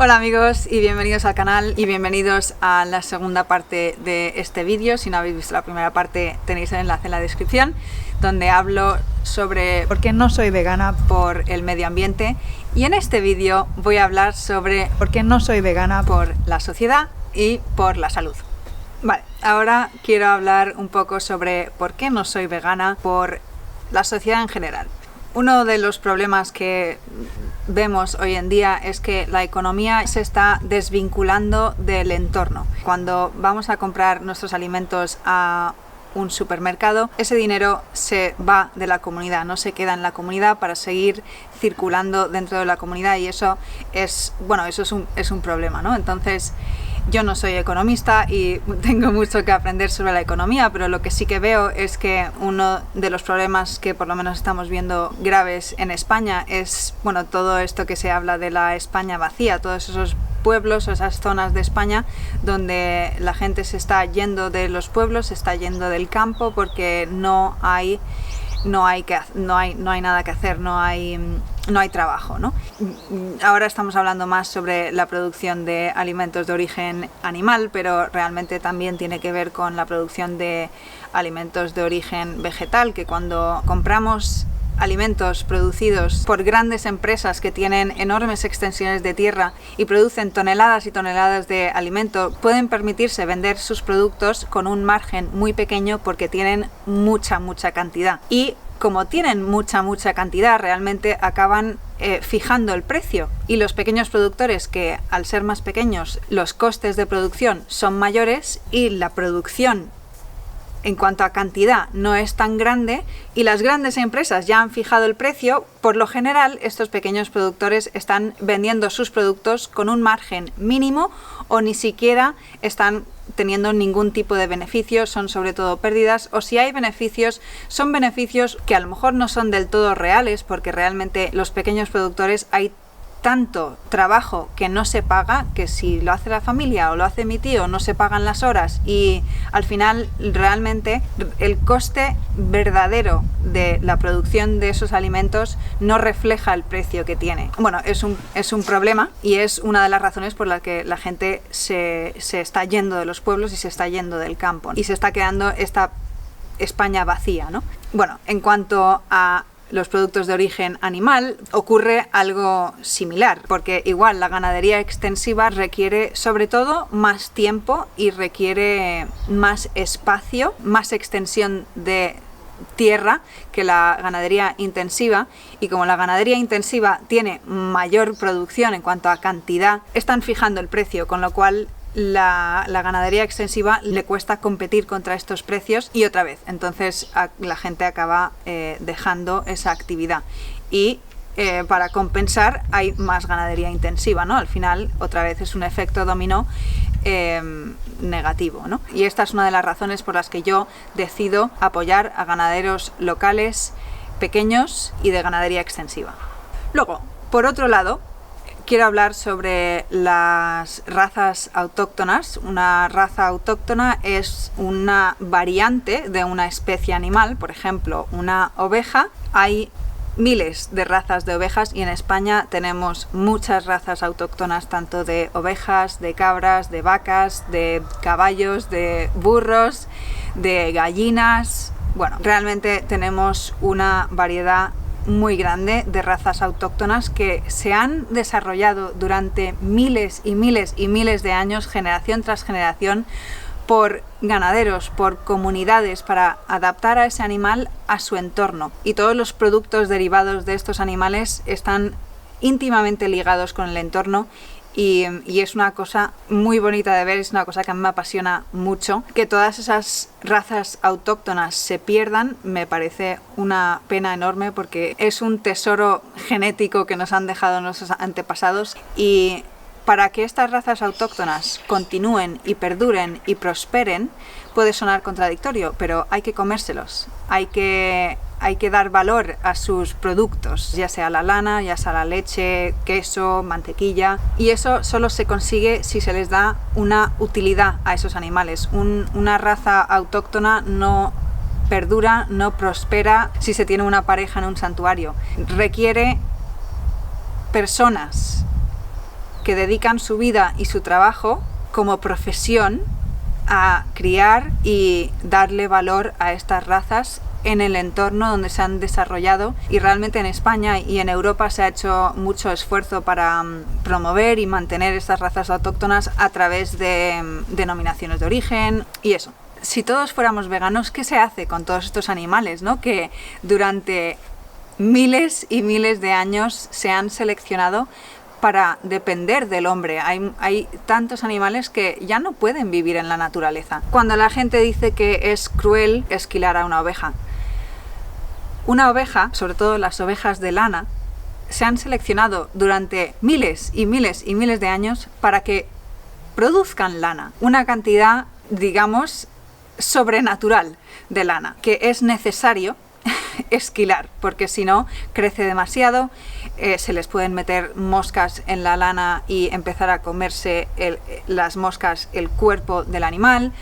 Hola amigos y bienvenidos al canal y bienvenidos a la segunda parte de este vídeo. Si no habéis visto la primera parte tenéis el enlace en la descripción, donde hablo sobre por qué no soy vegana por el medio ambiente, y en este vídeo voy a hablar sobre por qué no soy vegana por la sociedad y por la salud. Vale, ahora quiero hablar un poco sobre por qué no soy vegana por la sociedad en general. Uno de los problemas que vemos hoy en día es que la economía se está desvinculando del entorno. Cuando vamos a comprar nuestros alimentos a un supermercado, ese dinero se va de la comunidad, no se queda en la comunidad para seguir circulando dentro de la comunidad, y eso es un problema, ¿no? Entonces, yo no soy economista y tengo mucho que aprender sobre la economía, pero lo que sí que veo es que uno de los problemas que por lo menos estamos viendo graves en España es, todo esto que se habla de la España vacía, todos esos pueblos o esas zonas de España donde la gente se está yendo de los pueblos, se está yendo del campo porque no hay nada que hacer, no hay trabajo, ¿no? Ahora estamos hablando más sobre la producción de alimentos de origen animal, pero realmente también tiene que ver con la producción de alimentos de origen vegetal, que cuando compramos alimentos producidos por grandes empresas que tienen enormes extensiones de tierra y producen toneladas y toneladas de alimento, pueden permitirse vender sus productos con un margen muy pequeño porque tienen mucha cantidad. Y como tienen mucha cantidad, realmente acaban fijando el precio, y los pequeños productores, que al ser más pequeños los costes de producción son mayores y la producción en cuanto a cantidad no es tan grande, y las grandes empresas ya han fijado el precio, por lo general estos pequeños productores están vendiendo sus productos con un margen mínimo o ni siquiera están teniendo ningún tipo de beneficio, son sobre todo pérdidas, o si hay beneficios, son beneficios que a lo mejor no son del todo reales, porque realmente los pequeños productores hay tanto trabajo que no se paga, que si lo hace la familia o lo hace mi tío no se pagan las horas, y al final realmente el coste verdadero de la producción de esos alimentos no refleja el precio que tiene. Es un problema, y es una de las razones por las que la gente se está yendo de los pueblos y se está yendo del campo y se está quedando esta España vacía, ¿no? En cuanto a los productos de origen animal, ocurre algo similar, porque igual la ganadería extensiva requiere sobre todo más tiempo y requiere más espacio, más extensión de tierra que la ganadería intensiva, y como la ganadería intensiva tiene mayor producción en cuanto a cantidad, están fijando el precio, con lo cual la ganadería extensiva le cuesta competir contra estos precios, y otra vez entonces la gente acaba dejando esa actividad, y para compensar hay más ganadería intensiva, ¿no? Al final otra vez es un efecto dominó negativo, ¿no? Y esta es una de las razones por las que yo decido apoyar a ganaderos locales pequeños y de ganadería extensiva. Luego, por otro lado, quiero hablar sobre las razas autóctonas. Una raza autóctona es una variante de una especie animal, por ejemplo, una oveja. Hay miles de razas de ovejas, y en España tenemos muchas razas autóctonas, tanto de ovejas, de cabras, de vacas, de caballos, de burros, de gallinas. Realmente tenemos una variedad muy grande de razas autóctonas que se han desarrollado durante miles y miles de años, generación tras generación, por ganaderos, por comunidades, para adaptar a ese animal a su entorno, y todos los productos derivados de estos animales están íntimamente ligados con el entorno. Y es una cosa muy bonita de ver, es una cosa que a mí me apasiona mucho. Que todas esas razas autóctonas se pierdan me parece una pena enorme, porque es un tesoro genético que nos han dejado nuestros antepasados, y para que estas razas autóctonas continúen y perduren y prosperen, puede sonar contradictorio, pero hay que comérselos, hay que dar valor a sus productos, ya sea la lana, ya sea la leche, queso, mantequilla, y eso solo se consigue si se les da una utilidad a esos animales. Una raza autóctona no perdura, no prospera si se tiene una pareja en un santuario. Requiere personas que dedican su vida y su trabajo como profesión a criar y darle valor a estas razas en el entorno donde se han desarrollado, y realmente en España y en Europa se ha hecho mucho esfuerzo para promover y mantener estas razas autóctonas a través de denominaciones de origen y eso. Si todos fuéramos veganos, ¿qué se hace con todos estos animales, ¿no? Que durante miles y miles de años se han seleccionado para depender del hombre? Hay tantos animales que ya no pueden vivir en la naturaleza. Cuando la gente dice que es cruel esquilar a una oveja, sobre todo las ovejas de lana, se han seleccionado durante miles y miles y miles de años para que produzcan lana, una cantidad, digamos, sobrenatural de lana, que es necesario esquilar, porque si no crece demasiado, se les pueden meter moscas en la lana y empezar a comerse las moscas el cuerpo del animal,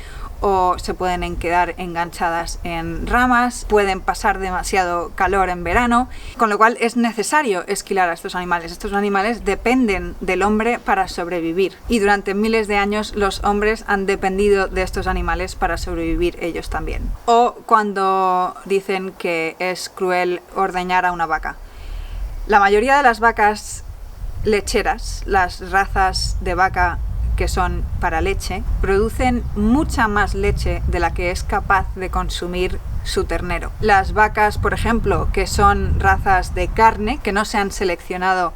o se pueden quedar enganchadas en ramas, pueden pasar demasiado calor en verano, con lo cual es necesario esquilar a estos animales. Estos animales dependen del hombre para sobrevivir, y durante miles de años los hombres han dependido de estos animales para sobrevivir ellos también. O cuando dicen que es cruel ordeñar a una vaca. La mayoría de las vacas lecheras, las razas de vaca que son para leche, producen mucha más leche de la que es capaz de consumir su ternero. Las vacas, por ejemplo, que son razas de carne, que no se han seleccionado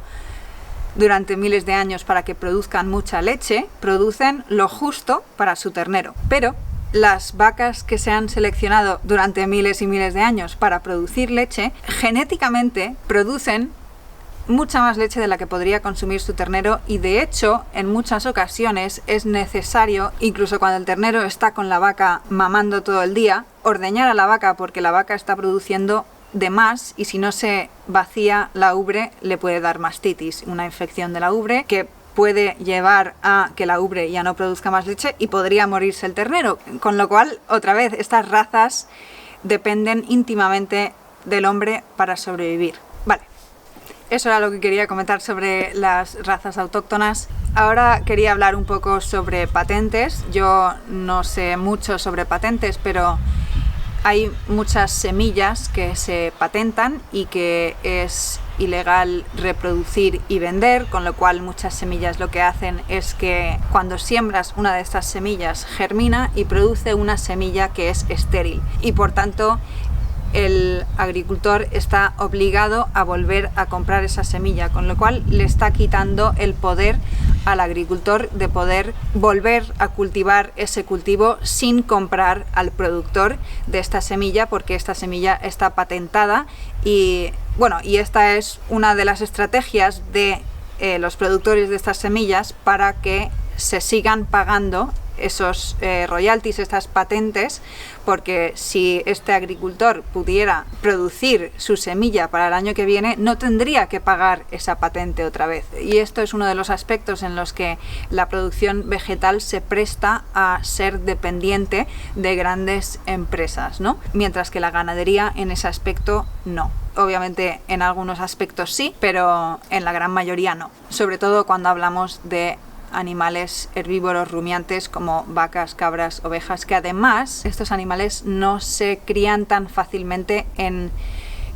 durante miles de años para que produzcan mucha leche, producen lo justo para su ternero. Pero las vacas que se han seleccionado durante miles y miles de años para producir leche, genéticamente producen mucha más leche de la que podría consumir su ternero, y de hecho en muchas ocasiones es necesario, incluso cuando el ternero está con la vaca mamando todo el día, ordeñar a la vaca, porque la vaca está produciendo de más, y si no se vacía la ubre le puede dar mastitis, una infección de la ubre que puede llevar a que la ubre ya no produzca más leche y podría morirse el ternero. Con lo cual, otra vez, estas razas dependen íntimamente del hombre para sobrevivir. Vale. Eso era lo que quería comentar sobre las razas autóctonas. Ahora quería hablar un poco sobre patentes. Yo no sé mucho sobre patentes, pero hay muchas semillas que se patentan y que es ilegal reproducir y vender, con lo cual muchas semillas lo que hacen es que cuando siembras una de estas semillas germina y produce una semilla que es estéril, y por tanto el agricultor está obligado a volver a comprar esa semilla, con lo cual le está quitando el poder al agricultor de poder volver a cultivar ese cultivo sin comprar al productor de esta semilla, porque esta semilla está patentada. Y bueno, y esta es una de las estrategias de los productores de estas semillas para que se sigan pagando esos royalties, estas patentes, porque si este agricultor pudiera producir su semilla para el año que viene, no tendría que pagar esa patente otra vez. Y esto es uno de los aspectos en los que la producción vegetal se presta a ser dependiente de grandes empresas, ¿no? Mientras que la ganadería en ese aspecto no. Obviamente en algunos aspectos sí, pero en la gran mayoría no. Sobre todo cuando hablamos de animales herbívoros rumiantes como vacas, cabras, ovejas, que además estos animales no se crían tan fácilmente en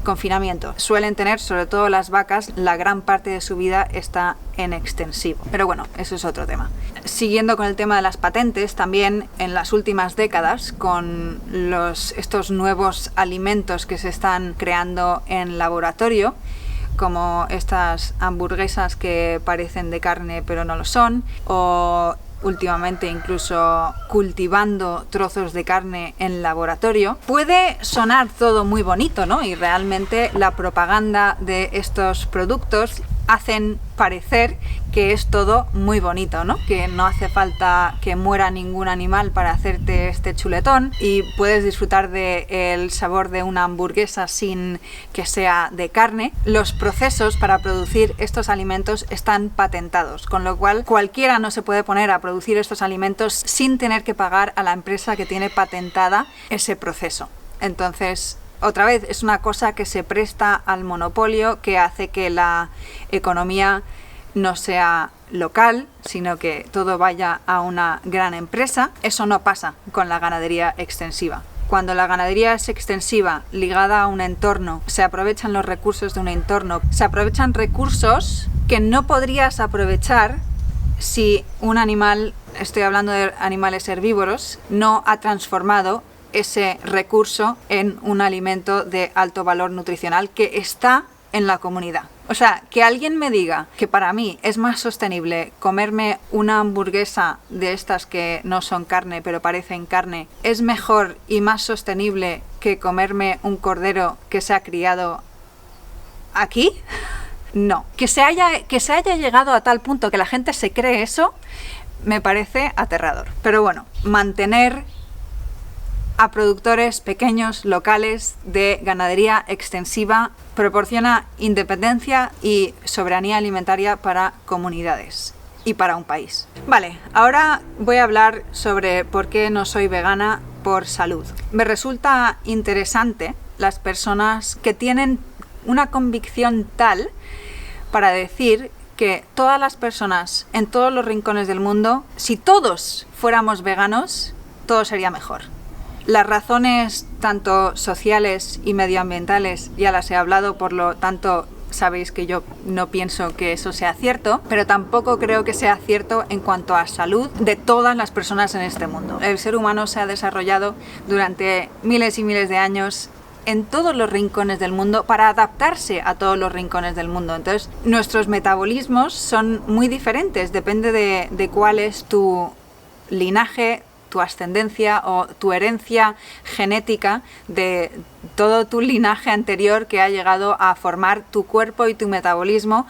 confinamiento. Suelen tener, sobre todo las vacas, la gran parte de su vida está en extensivo. Pero bueno, eso es otro tema. Siguiendo con el tema de las patentes, también en las últimas décadas, con estos nuevos alimentos que se están creando en laboratorio, como estas hamburguesas que parecen de carne pero no lo son, o últimamente incluso cultivando trozos de carne en laboratorio. Puede sonar todo muy bonito, ¿no? Y realmente la propaganda de estos productos hacen parecer que es todo muy bonito, ¿no? Que no hace falta que muera ningún animal para hacerte este chuletón y puedes disfrutar del sabor de una hamburguesa sin que sea de carne. Los procesos para producir estos alimentos están patentados, con lo cual cualquiera no se puede poner a producir estos alimentos sin tener que pagar a la empresa que tiene patentada ese proceso. Entonces, otra vez, es una cosa que se presta al monopolio, que hace que la economía no sea local, sino que todo vaya a una gran empresa. Eso no pasa con la ganadería extensiva. Cuando la ganadería es extensiva, ligada a un entorno, se aprovechan los recursos de un entorno, se aprovechan recursos que no podrías aprovechar si un animal, estoy hablando de animales herbívoros, no ha transformado ese recurso en un alimento de alto valor nutricional que está en la comunidad. O sea, que alguien me diga que para mí es más sostenible comerme una hamburguesa de estas que no son carne pero parecen carne, es mejor y más sostenible que comerme un cordero que se ha criado aquí. No. Que se haya llegado a tal punto que la gente se cree eso, me parece aterrador. Pero bueno, mantener a productores pequeños, locales, de ganadería extensiva, proporciona independencia y soberanía alimentaria para comunidades y para un país. Vale, ahora voy a hablar sobre por qué no soy vegana por salud. Me resulta interesante las personas que tienen una convicción tal para decir que todas las personas en todos los rincones del mundo, si todos fuéramos veganos, todo sería mejor. Las razones tanto sociales y medioambientales ya las he hablado, por lo tanto sabéis que yo no pienso que eso sea cierto, pero tampoco creo que sea cierto en cuanto a salud de todas las personas en este mundo. El ser humano se ha desarrollado durante miles y miles de años en todos los rincones del mundo para adaptarse a todos los rincones del mundo. Entonces, nuestros metabolismos son muy diferentes, depende de cuál es tu linaje, tu ascendencia o tu herencia genética de todo tu linaje anterior que ha llegado a formar tu cuerpo y tu metabolismo,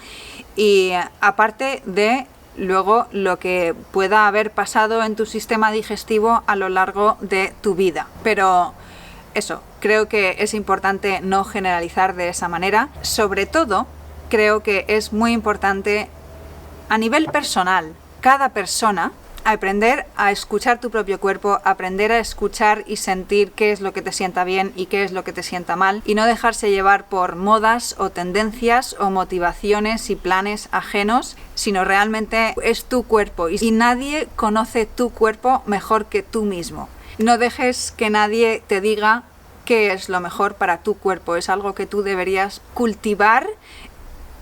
y aparte de luego lo que pueda haber pasado en tu sistema digestivo a lo largo de tu vida. Pero eso, creo que es importante no generalizar de esa manera. Sobre todo, creo que es muy importante a nivel personal, cada persona, aprender a escuchar tu propio cuerpo, aprender a escuchar y sentir qué es lo que te sienta bien y qué es lo que te sienta mal, y no dejarse llevar por modas o tendencias o motivaciones y planes ajenos, sino realmente es tu cuerpo y nadie conoce tu cuerpo mejor que tú mismo. No dejes que nadie te diga qué es lo mejor para tu cuerpo, es algo que tú deberías cultivar,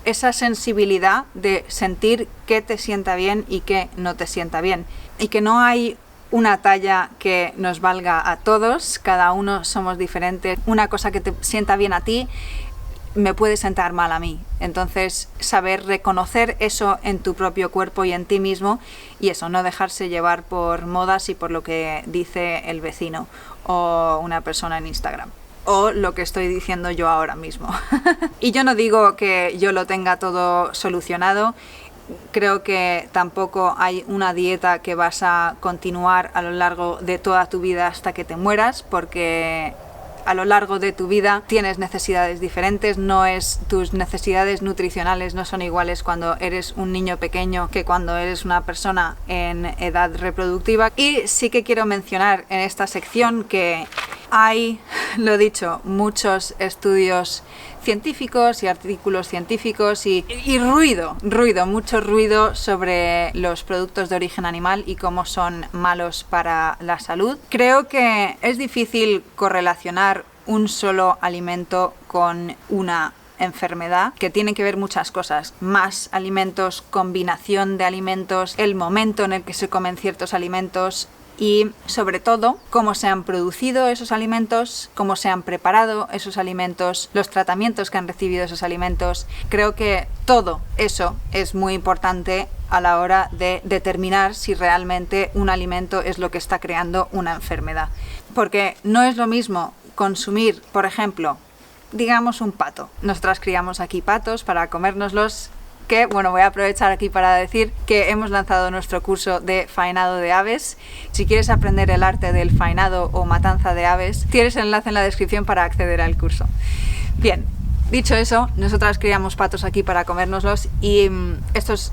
esa sensibilidad de sentir qué te sienta bien y qué no te sienta bien. Y que no hay una talla que nos valga a todos, cada uno somos diferentes. Una cosa que te sienta bien a ti me puede sentar mal a mí. Entonces, saber reconocer eso en tu propio cuerpo y en ti mismo, y eso, no dejarse llevar por modas y por lo que dice el vecino o una persona en Instagram, o lo que estoy diciendo yo ahora mismo. Y yo no digo que yo lo tenga todo solucionado. Creo que tampoco hay una dieta que vas a continuar a lo largo de toda tu vida hasta que te mueras, porque a lo largo de tu vida tienes necesidades diferentes. Tus necesidades nutricionales no son iguales cuando eres un niño pequeño que cuando eres una persona en edad reproductiva. Y sí que quiero mencionar en esta sección que hay, lo dicho, muchos estudios científicos y artículos científicos y mucho ruido sobre los productos de origen animal y cómo son malos para la salud. Creo que es difícil correlacionar un solo alimento con una enfermedad, que tienen que ver muchas cosas, más alimentos, combinación de alimentos, el momento en el que se comen ciertos alimentos, y sobre todo cómo se han producido esos alimentos, cómo se han preparado esos alimentos, los tratamientos que han recibido esos alimentos. Creo que todo eso es muy importante a la hora de determinar si realmente un alimento es lo que está creando una enfermedad. Porque no es lo mismo consumir, por ejemplo, digamos un pato. Nosotras criamos aquí patos para comérnoslos, que, bueno, voy a aprovechar aquí para decir que hemos lanzado nuestro curso de faenado de aves. Si quieres aprender el arte del faenado o matanza de aves, tienes el enlace en la descripción para acceder al curso. Bien, dicho eso, nosotras criamos patos aquí para comérnoslos, y estos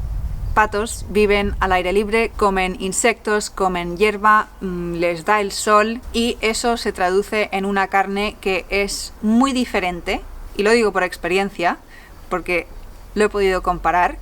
patos viven al aire libre, comen insectos, comen hierba, les da el sol, y eso se traduce en una carne que es muy diferente, y lo digo por experiencia, porque lo he podido comparar.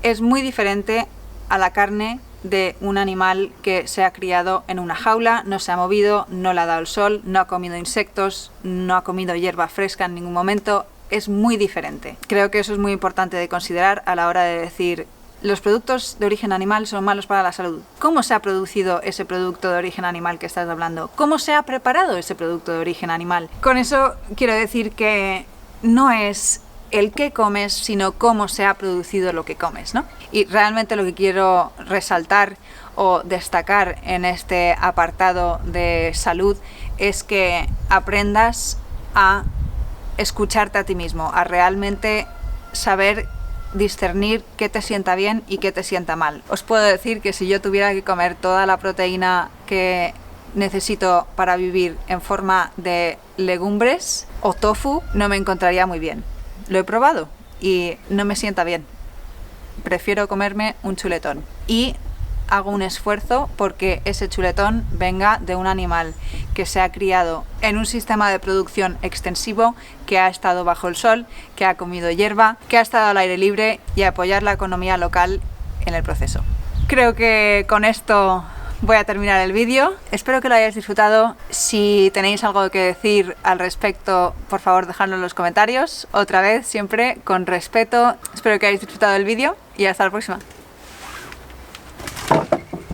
es muy diferente a la carne de un animal que se ha criado en una jaula, no se ha movido, no le ha dado el sol, no ha comido insectos, no ha comido hierba fresca en ningún momento. Es muy diferente. Creo que eso es muy importante de considerar a la hora de decir los productos de origen animal son malos para la salud. ¿Cómo se ha producido ese producto de origen animal que estás hablando? ¿Cómo se ha preparado ese producto de origen animal? Con eso quiero decir que no es el qué comes, sino cómo se ha producido lo que comes, ¿no? Y realmente lo que quiero resaltar o destacar en este apartado de salud es que aprendas a escucharte a ti mismo, a realmente saber discernir qué te sienta bien y qué te sienta mal. Os puedo decir que si yo tuviera que comer toda la proteína que necesito para vivir en forma de legumbres o tofu, no me encontraría muy bien. Lo he probado y no me sienta bien. Prefiero comerme un chuletón y hago un esfuerzo porque ese chuletón venga de un animal que se ha criado en un sistema de producción extensivo, que ha estado bajo el sol, que ha comido hierba, que ha estado al aire libre, y apoyar la economía local en el proceso. Creo que con esto voy a terminar el vídeo. Espero que lo hayáis disfrutado. Si tenéis algo que decir al respecto, por favor dejadlo en los comentarios. Otra vez, siempre con respeto. Espero que hayáis disfrutado del vídeo y hasta la próxima.